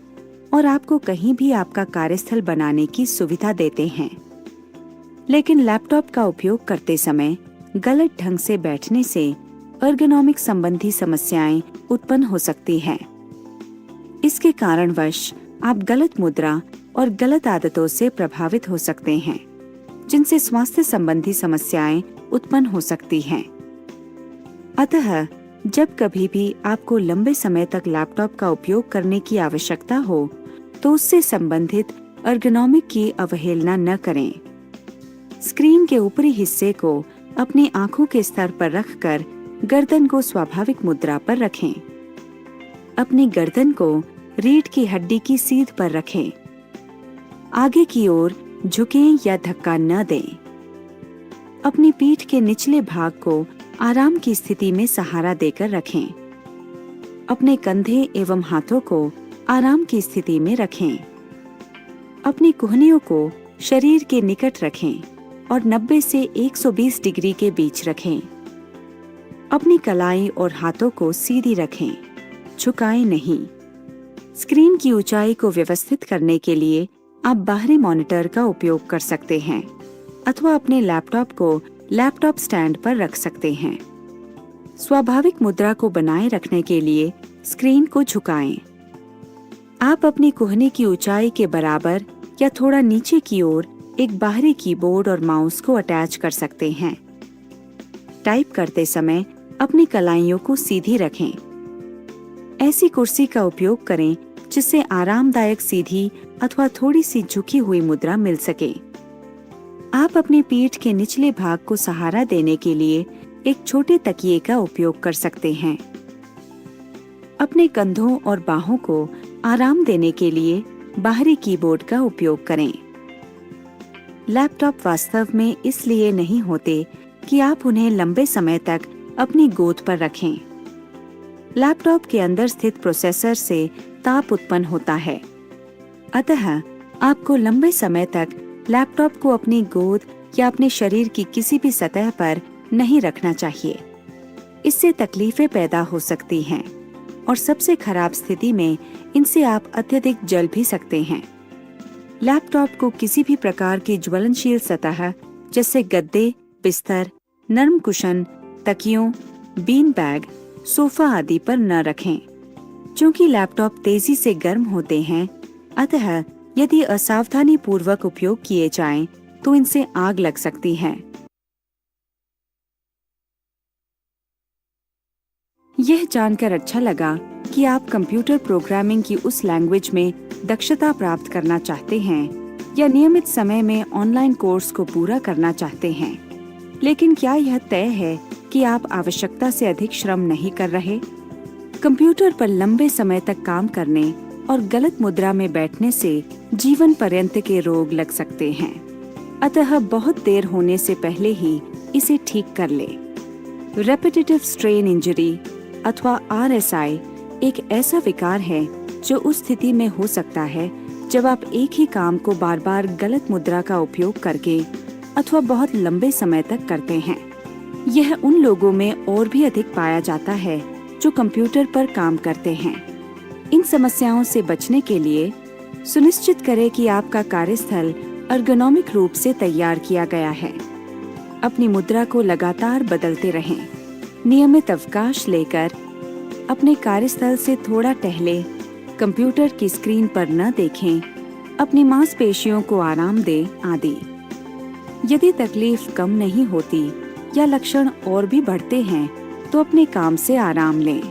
D: और आपको कहीं भी आपका कार्यस्थल बनाने की सुविधा देते हैं। लेकिन लैपटॉप का उपयोग करते समय गलत ढंग से बैठने से एर्गोनॉमिक संबंधी समस्याएं उत्पन्न हो सकती हैं। इसके कारणवश आप गलत मुद्रा और गलत आदतों से प्रभावित हो सकते हैं, जिनसे स्वास्थ्य संबंधी समस्याएं उत्पन्न हो सकती हैं। अतः जब कभी भी आपको लंबे समय तक लैपटॉप का उपयोग करने की आवश्यकता हो, तो उससे संबंधित एर्गोनॉमिक की अवहेलना न करें। स्क्रीन के ऊपरी हिस्से को अपनी आंखों के स्तर पर रखकर गर्दन को स्वाभाविक मुद्रा पर रखें। अपनी गर्दन को रीढ़ की हड्डी की सीध पर रखें। आगे की ओर झुकें या धक्का न दें। अपनी पीठ के निचले भाग को आराम की स्थिति में सहारा देकर रखें। अपने कंधे एवं हाथों को आराम की स्थिति में रखें। अपनी कुहनियों को शरीर के निकट रखें और 90 से 120 डिग्री के बीच रखें। अपनी कलाई और हाथों को सीधी रखें, झुकाएं नहीं। स्क्रीन की ऊंचाई को व्यवस्थित करने के लिए आप बाहरी मॉनिटर का उपयोग कर सकते हैं अथवा अपने लैपटॉप को लैपटॉप स्टैंड पर रख सकते हैं। स्वाभाविक मुद्रा को बनाए रखने के लिए स्क्रीन को झुकाएं। आप अपनी कुहनी की ऊंचाई के बराबर या थोड़ा नीचे की ओर एक बाहरी कीबोर्ड और माउस को अटैच कर सकते हैं। टाइप करते समय अपनी कलाइयों को सीधी रखें। ऐसी कुर्सी का उपयोग करें जिससे आरामदायक सीधी अथवा थोड़ी सी झुकी हुई मुद्रा मिल सके। आप अपनी पीठ के निचले भाग को सहारा देने के लिए एक छोटे तकिए का उपयोग कर सकते हैं। अपने कंधों और बाहों को आराम देने के लिए बाहरी कीबोर्ड का उपयोग करें। लैपटॉप वास्तव में इसलिए नहीं होते कि आप उन्हें लंबे समय तक अपनी गोद पर रखें। लैपटॉप के अंदर स्थित प्रोसेसर से ताप उत्पन्न होता है। अतः आपको लंबे समय तक लैपटॉप को अपनी गोद या अपने शरीर की किसी भी सतह पर नहीं रखना चाहिए। इससे तकलीफें पैदा हो सकती हैं और सबसे खराब स्थिति में इनसे आप अत्यधिक जल भी सकते हैं। लैपटॉप को किसी भी प्रकार की ज्वलनशील सतह जैसे गद्दे, बिस्तर, नर्म कुशन, तकियों, बीन बैग, सोफा आदि पर न रखें। क्योंकि लैपटॉप तेजी से गर्म होते हैं, अतः यदि असावधानी पूर्वक उपयोग किए जाएं, तो इनसे आग लग सकती है। यह जानकर अच्छा लगा कि आप कंप्यूटर प्रोग्रामिंग की उस लैंग्वेज में दक्षता प्राप्त करना चाहते हैं या नियमित समय में ऑनलाइन कोर्स को पूरा करना चाहते हैं। लेकिन क्या यह तय है कि आप आवश्यकता से अधिक श्रम नहीं कर रहे? कंप्यूटर पर लंबे समय तक काम करने और गलत मुद्रा में बैठने से जीवन पर्यंत के रोग लग सकते हैं। अतः बहुत देर होने से पहले ही इसे ठीक कर ले। रेपिटेटिव स्ट्रेन इंजरी अथवा RSI एक ऐसा विकार है जो उस स्थिति में हो सकता है जब आप एक ही काम को बार बार गलत मुद्रा का उपयोग करके अथवा बहुत लंबे समय तक करते हैं। यह उन लोगों में और भी अधिक पाया जाता है जो कंप्यूटर पर काम करते हैं। इन समस्याओं से बचने के लिए सुनिश्चित करें कि आपका कार्यस्थल एर्गोनोमिक रूप से तैयार किया गया है। अपनी मुद्रा को लगातार बदलते रहें। नियमित अवकाश लेकर अपने कार्यस्थल से थोड़ा टहलें, कंप्यूटर की स्क्रीन पर न देखें, अपनी मांसपेशियों को आराम दें आदि। यदि तकलीफ कम नहीं होती या लक्षण और भी बढ़ते हैं तो अपने काम से आराम लें।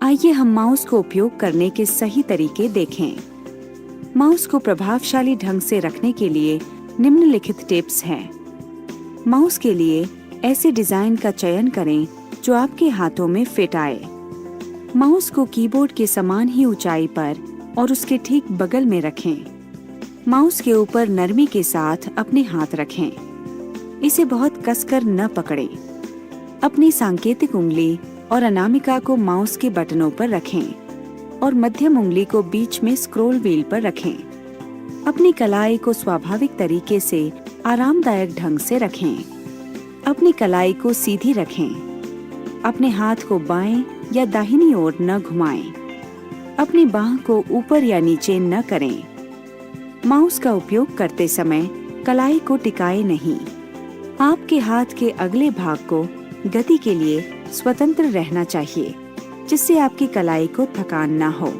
D: आइए हम माउस को उपयोग करने के सही तरीके देखें। माउस को प्रभावशाली ढंग से रखने के लिए निम्नलिखित टिप्स हैं। माउस के लिए ऐसे डिजाइन का चयन करें जो आपके हाथों में फिट आए। माउस को कीबोर्ड के समान ही ऊंचाई पर और उसके ठीक बगल में रखें। माउस के ऊपर नरमी के साथ अपने हाथ रखें। इसे बहुत कसकर न पकड़ें। अपनी सांकेतिक उंगली और अनामिका को माउस के बटनों पर रखें और मध्यम उंगली को बीच में स्क्रॉल व्हील पर रखें। अपनी कलाई को स्वाभाविक तरीके से आरामदायक ढंग से रखें। अपनी कलाई को सीधी रखें। अपने हाथ को बाएं या दाहिनी ओर न घुमाएं। अपनी बाह को ऊपर या नीचे न करें। माउस का उपयोग करते समय कलाई को टिकाए नहीं। आपके हाथ के अगले भाग को गति के लिए स्वतंत्र रहना चाहिए, जिससे आपकी कलाई को थकान न हो।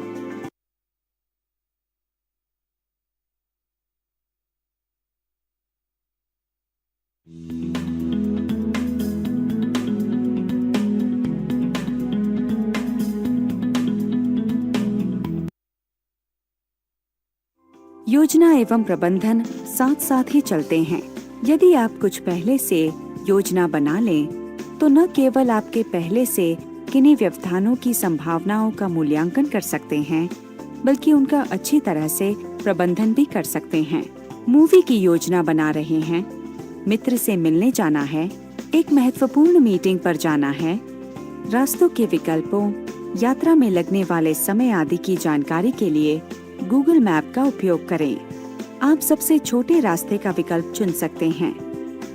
D: योजना एवं प्रबंधन साथ साथ ही चलते हैं। यदि आप कुछ पहले से योजना बना लें तो न केवल आपके पहले से किन्हीं व्यवधानों की संभावनाओं का मूल्यांकन कर सकते हैं, बल्कि उनका अच्छी तरह से प्रबंधन भी कर सकते हैं। मूवी की योजना बना रहे हैं, मित्र से मिलने जाना है, एक महत्वपूर्ण मीटिंग पर जाना है, रास्तों के विकल्पों, यात्रा में लगने वाले समय आदि की जानकारी के लिए गूगल मैप का उपयोग करें। आप सबसे छोटे रास्ते का विकल्प चुन सकते हैं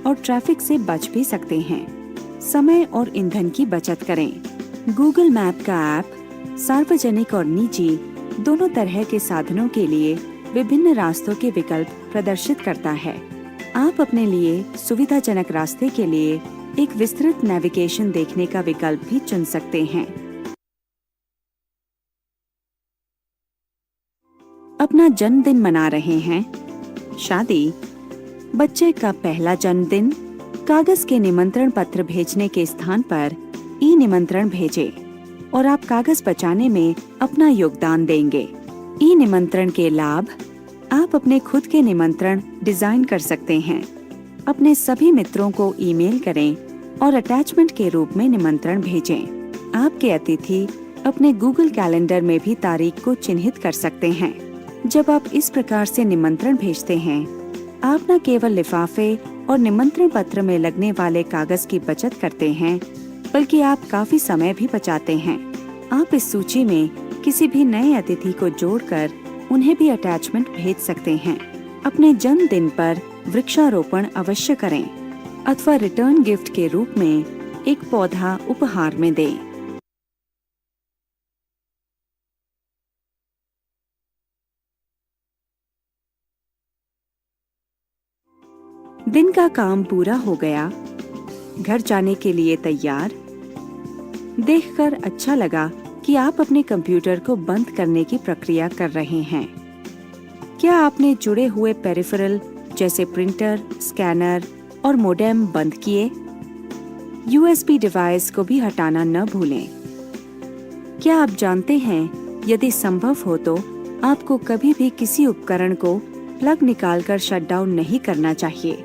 D: और ट्रैफिक से बच भी सकते हैं। समय और ईंधन की बचत करें। गूगल मैप का ऐप सार्वजनिक और निजी दोनों तरह के साधनों के लिए विभिन्न रास्तों के विकल्प प्रदर्शित करता है। आप अपने लिए सुविधाजनक रास्ते के लिए एक विस्तृत नेविगेशन देखने का विकल्प भी चुन सकते हैं। अपना जन्मदिन मना रहे हैं, शादी, बच्चे का पहला जन्मदिन, कागज के निमंत्रण पत्र भेजने के स्थान पर ई निमंत्रण भेजें और आप कागज बचाने में अपना योगदान देंगे। ई निमंत्रण के लाभ: आप अपने खुद के निमंत्रण डिजाइन कर सकते हैं। अपने सभी मित्रों को ईमेल करें और अटैचमेंट के रूप में निमंत्रण भेजें। आपके अतिथि अपने गूगल कैलेंडर में भी तारीख को चिन्हित कर सकते हैं। जब आप इस प्रकार से निमंत्रण भेजते हैं, आप न केवल लिफाफे और निमंत्रण पत्र में लगने वाले कागज की बचत करते हैं, बल्कि आप काफी समय भी बचाते हैं। आप इस सूची में किसी भी नए अतिथि को जोड़कर उन्हें भी अटैचमेंट भेज सकते हैं। अपने जन्मदिन पर वृक्षारोपण अवश्य करें अथवा रिटर्न गिफ्ट के रूप में एक पौधा उपहार में दें। दिन का काम पूरा हो गया, घर जाने के लिए तैयार। देखकर अच्छा लगा कि आप अपने कंप्यूटर को बंद करने की प्रक्रिया कर रहे हैं। क्या आपने जुड़े हुए पेरिफेरल जैसे प्रिंटर, स्कैनर और मोडेम बंद किए? USB डिवाइस को भी हटाना न भूलें। क्या आप जानते हैं, यदि संभव हो तो आपको कभी भी किसी उपकरण को प्लग निकालकर शटडाउन नहीं करना चाहिए।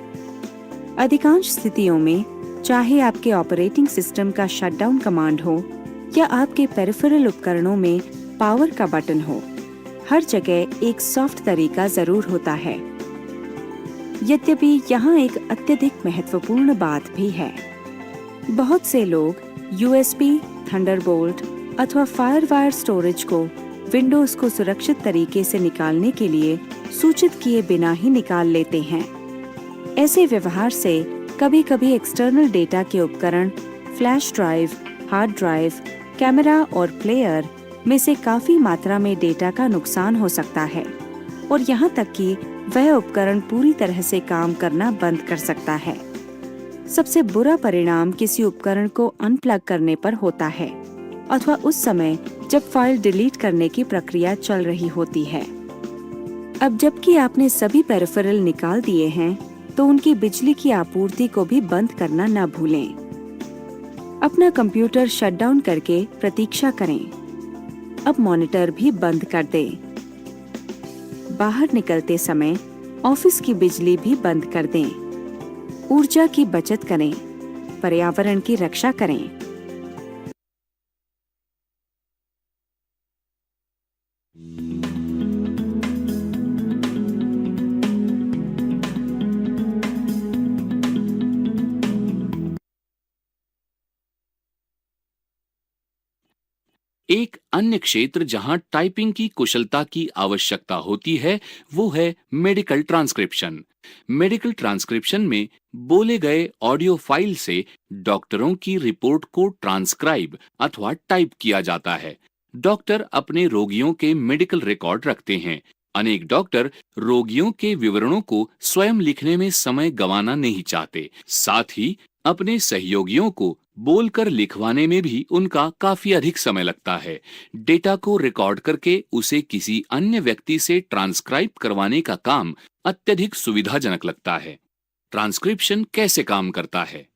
D: अधिकांश स्थितियों में, चाहे आपके ऑपरेटिंग सिस्टम का शटडाउन कमांड हो या आपके पेरिफेरल उपकरणों में पावर का बटन हो, हर जगह एक सॉफ्ट तरीका जरूर होता है। यद्यपि यहाँ एक अत्यधिक महत्वपूर्ण बात भी है। बहुत से लोग यूएसबी, थंडरबोल्ट अथवा फायरवायर स्टोरेज को विंडोज को सुरक्षित तरीके से निकालने के लिए सूचित किए बिना ही निकाल लेते हैं। ऐसे व्यवहार से कभी-कभी एक्सटर्नल डेटा के उपकरण, flash drive, hard drive, camera और प्लेयर में से काफी मात्रा में डेटा का नुकसान हो सकता है और यहाँ तक कि वह उपकरण पूरी तरह से काम करना बंद कर सकता है। सबसे बुरा परिणाम किसी उपकरण को अनप्लग करने पर होता है अथवा उस समय जब फाइल डिलीट करने की प्रक्रिया चल रही होती है। अब जबकि आपने सभी पेरिफेरल निकाल दिए हैं, तो उनकी बिजली की आपूर्ति को भी बंद करना न भूलें। अपना कंप्यूटर शटडाउन करके प्रतीक्षा करें। अब मॉनिटर भी बंद कर दें। बाहर निकलते समय ऑफिस की बिजली भी बंद कर दें। ऊर्जा की बचत करें, पर्यावरण की रक्षा करें।
E: एक अन्य क्षेत्र जहां टाइपिंग की कुशलता की आवश्यकता होती है वो है मेडिकल ट्रांसक्रिप्शन। मेडिकल ट्रांसक्रिप्शन में बोले गए ऑडियो फाइल से डॉक्टरों की रिपोर्ट को ट्रांसक्राइब अथवा टाइप किया जाता है। डॉक्टर अपने रोगियों के मेडिकल रिकॉर्ड रखते हैं। अनेक डॉक्टर रोगियों के विवरणों को स्वयं लिखने में समय गंवाना नहीं चाहते। साथ ही अपने सहयोगियों को बोलकर लिखवाने में भी उनका काफी अधिक समय लगता है। डेटा को रिकॉर्ड करके उसे किसी अन्य व्यक्ति से ट्रांसक्राइब करवाने का काम अत्यधिक सुविधाजनक लगता है। ट्रांसक्रिप्शन कैसे काम करता है?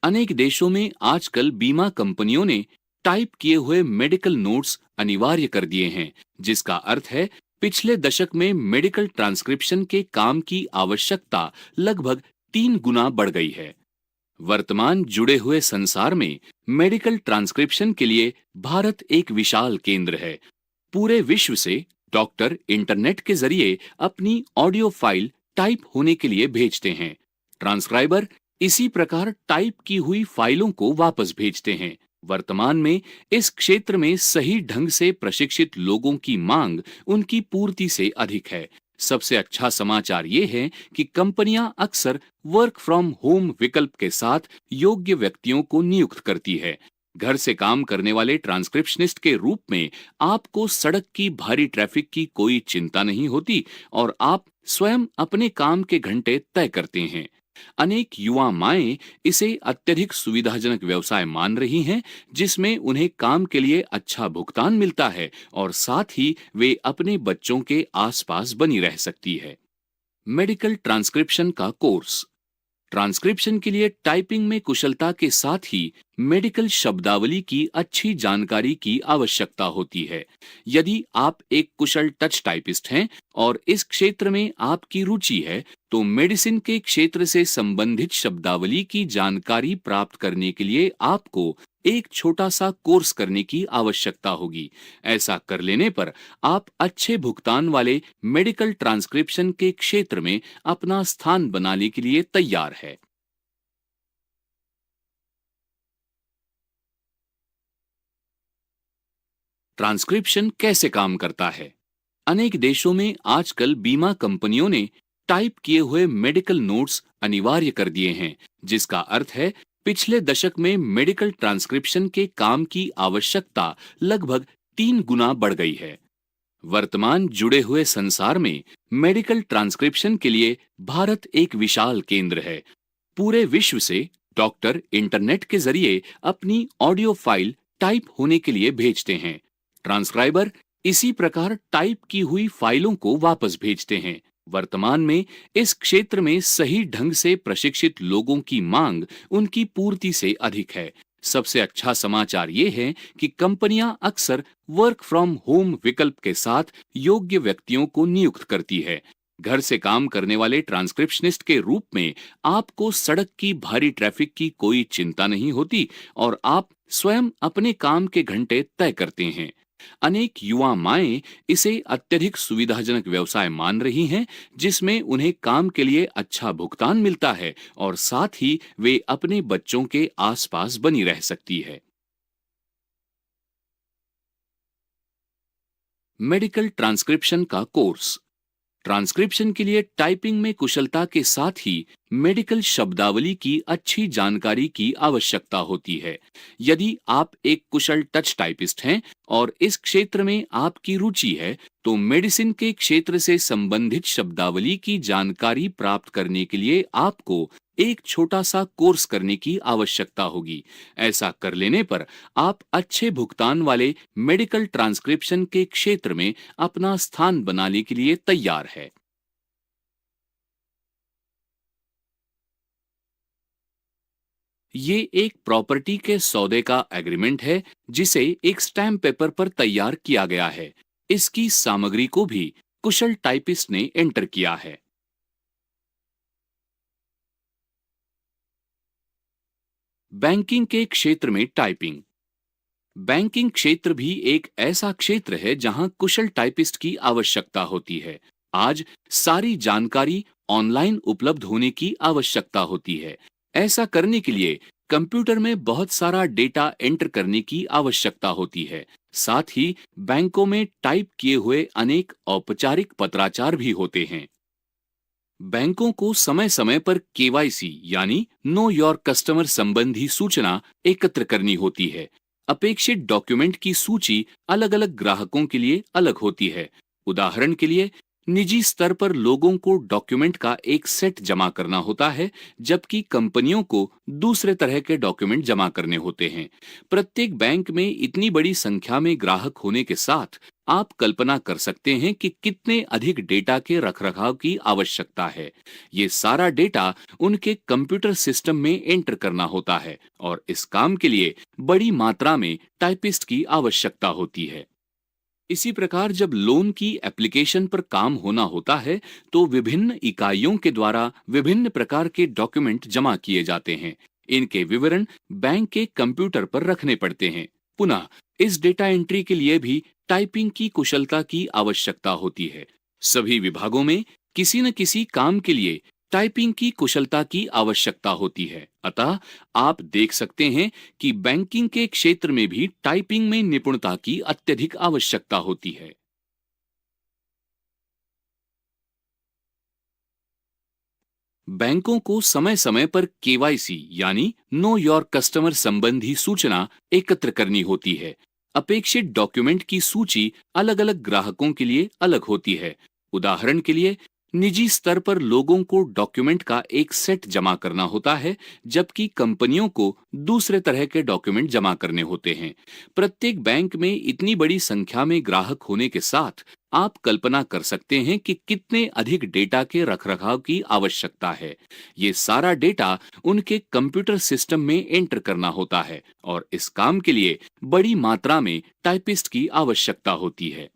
E: अनेक देशों में आजकल बीमा कंपनियों ने टाइप किए हुए मेडिकल नोट्स अनिवार्य कर दिए हैं, जिसका अर्थ है पिछले दशक में मेडिकल ट्रांसक्रिप्शन के काम की आवश्यकता लगभग 3 गुना बढ़ गई है। वर्तमान जुड़े हुए संसार में मेडिकल ट्रांसक्रिप्शन के लिए भारत एक विशाल केंद्र है। पूरे विश्व से डॉक्टर इंटरनेट के जरिए अपनी ऑडियो फाइल टाइप होने के लिए भेजते हैं। ट्रांसक्राइबर इसी प्रकार टाइप की हुई फाइलों को वापस भेजते हैं। वर्तमान में इस क्षेत्र में सही ढंग से प्रशिक्षित लोगों की मांग उनकी पूर्ति से अधिक है। सबसे अच्छा समाचार ये है कि कंपनियां अक्सर वर्क फ्रॉम होम विकल्प के साथ योग्य व्यक्तियों को नियुक्त करती है। घर से काम करने वाले ट्रांसक्रिप्शनिस्ट के रूप में आपको सड़क की भारी ट्रैफिक की कोई चिंता नहीं होती और आप स्वयं अपने काम के घंटे तय करते हैं। अनेक युवा माएं इसे अत्यधिक सुविधाजनक व्यवसाय मान रही हैं, जिसमें उन्हें काम के लिए अच्छा भुगतान मिलता है और साथ ही वे अपने बच्चों के आसपास बनी रह सकती है। मेडिकल ट्रांसक्रिप्शन का कोर्स। ट्रांसक्रिप्शन के लिए टाइपिंग में कुशलता के साथ ही मेडिकल शब्दावली की अच्छी जानकारी की आवश्यकता होती है। यदि आप एक कुशल टच टाइपिस्ट हैं और इस क्षेत्र में आपकी रुचि है, तो मेडिसिन के क्षेत्र से संबंधित शब्दावली की जानकारी प्राप्त करने के लिए आपको एक छोटा सा कोर्स करने की आवश्यकता होगी। ऐसा कर लेने पर आप अच्छे भुगतान वाले मेडिकल ट्रांसक्रिप्शन के क्षेत्र में अपना स्थान बनाने के लिए तैयार है। ट्रांसक्रिप्शन कैसे काम करता है? अनेक देशों में आजकल बीमा कंपनियों ने टाइप किए हुए मेडिकल नोट्स अनिवार्य कर दिए हैं, जिसका अर्थ है पिछले दशक में मेडिकल ट्रांसक्रिप्शन के काम की आवश्यकता लगभग 3 गुना बढ़ गई है। वर्तमान जुड़े हुए संसार में मेडिकल ट्रांसक्रिप्शन के लिए भारत एक विशाल केंद्र है। पूरे विश्व से डॉक्टर इंटरनेट के जरिए अपनी ऑडियो फाइल टाइप होने के लिए भेजते हैं। ट्रांसक्राइबर इसी प्रकार टाइप की हुई फाइलों को वापस भेजते हैं। वर्तमान में इस क्षेत्र में सही ढंग से प्रशिक्षित लोगों की मांग उनकी पूर्ति से अधिक है। सबसे अच्छा समाचार ये है कि कंपनियां अक्सर वर्क फ्रॉम होम विकल्प के साथ योग्य व्यक्तियों को नियुक्त करती है। घर से काम करने वाले ट्रांसक्रिप्शनिस्ट के रूप में आपको सड़क की भारी ट्रैफिक की कोई चिंता नहीं होती और आप स्वयं अपने काम के घंटे तय करते हैं। अनेक युवा माएं इसे अत्यधिक सुविधाजनक व्यवसाय मान रही हैं, जिसमें उन्हें काम के लिए अच्छा भुगतान मिलता है और साथ ही वे अपने बच्चों के आसपास बनी रह सकती है। मेडिकल ट्रांसक्रिप्शन का कोर्स। ट्रांसक्रिप्शन के लिए टाइपिंग में कुशलता के साथ ही मेडिकल शब्दावली की अच्छी जानकारी की आवश्यकता होती है। यदि आप एक कुशल टच टाइपिस्ट हैं और इस क्षेत्र में आपकी रुचि है, तो मेडिसिन के क्षेत्र से संबंधित शब्दावली की जानकारी प्राप्त करने के लिए आपको एक छोटा सा कोर्स करने की आवश्यकता होगी। ऐसा कर लेने पर आप अच्छे भुगतान वाले मेडिकल ट्रांसक्रिप्शन के क्षेत्र में अपना स्थान बनाने के लिए तैयार है। ये एक प्रॉपर्टी के सौदे का एग्रीमेंट है, जिसे एक स्टैम्प पेपर पर तैयार किया गया है। इसकी सामग्री को भी कुशल टाइपिस्ट ने एंटर किया है। बैंकिंग के क्षेत्र में टाइपिंग। बैंकिंग क्षेत्र भी एक ऐसा क्षेत्र है जहां कुशल टाइपिस्ट की आवश्यकता होती है। आज सारी जानकारी ऑनलाइन उपलब्ध होने की आवश्यकता होती है। ऐसा करने के लिए कंप्यूटर में बहुत सारा डेटा एंटर करने की आवश्यकता होती है। साथ ही बैंकों में टाइप किए हुए अनेक औपचारिक पत्राचार भी होते हैं। बैंकों को समय समय पर केवाईसी यानी नो योर कस्टमर संबंधी सूचना एकत्र करनी होती है। अपेक्षित डॉक्यूमेंट की सूची अलग अलग ग्राहकों के लिए अलग होती है। उदाहरण के लिए, निजी स्तर पर लोगों को डॉक्यूमेंट का एक सेट जमा करना होता है, जबकि कंपनियों को दूसरे तरह के डॉक्यूमेंट जमा करने होते हैं। प्रत्येक बैंक में इतनी बड़ी संख्या में ग्राहक होने के साथ आप कल्पना कर सकते हैं कि कितने अधिक डेटा के रखरखाव की आवश्यकता है। ये सारा डेटा उनके कंप्यूटर सिस्टम में एंटर करना होता है और इस काम के लिए बड़ी मात्रा में टाइपिस्ट की आवश्यकता होती है। इसी प्रकार जब लोन की एप्लीकेशन पर काम होना होता है, तो विभिन्न इकाइयों के द्वारा विभिन्न प्रकार के डॉक्यूमेंट जमा किए जाते हैं। इनके विवरण बैंक के कंप्यूटर पर रखने पड़ते हैं। पुनः इस डेटा एंट्री के लिए भी टाइपिंग की कुशलता की आवश्यकता होती है। सभी विभागों में किसी न किसी काम के लिए टाइपिंग की कुशलता की आवश्यकता होती है। अतः आप देख सकते हैं कि बैंकिंग के क्षेत्र में भी टाइपिंग में निपुणता की अत्यधिक आवश्यकता होती है। बैंकों को समय समय पर केवाईसी यानी नो योर कस्टमर संबंधी सूचना एकत्र करनी होती है। अपेक्षित डॉक्यूमेंट की सूची अलग अलग ग्राहकों के लिए अलग होती है। उदाहरण के लिए, निजी स्तर पर लोगों को डॉक्यूमेंट का एक सेट जमा करना होता है, जबकि कंपनियों को दूसरे तरह के डॉक्यूमेंट जमा करने होते हैं। प्रत्येक बैंक में इतनी बड़ी संख्या में ग्राहक होने के साथ आप कल्पना कर सकते हैं कि कितने अधिक डेटा के रखरखाव की आवश्यकता है। ये सारा डेटा उनके कंप्यूटर सिस्टम में एंटर करना होता है और इस काम के लिए बड़ी मात्रा में टाइपिस्ट की आवश्यकता होती है।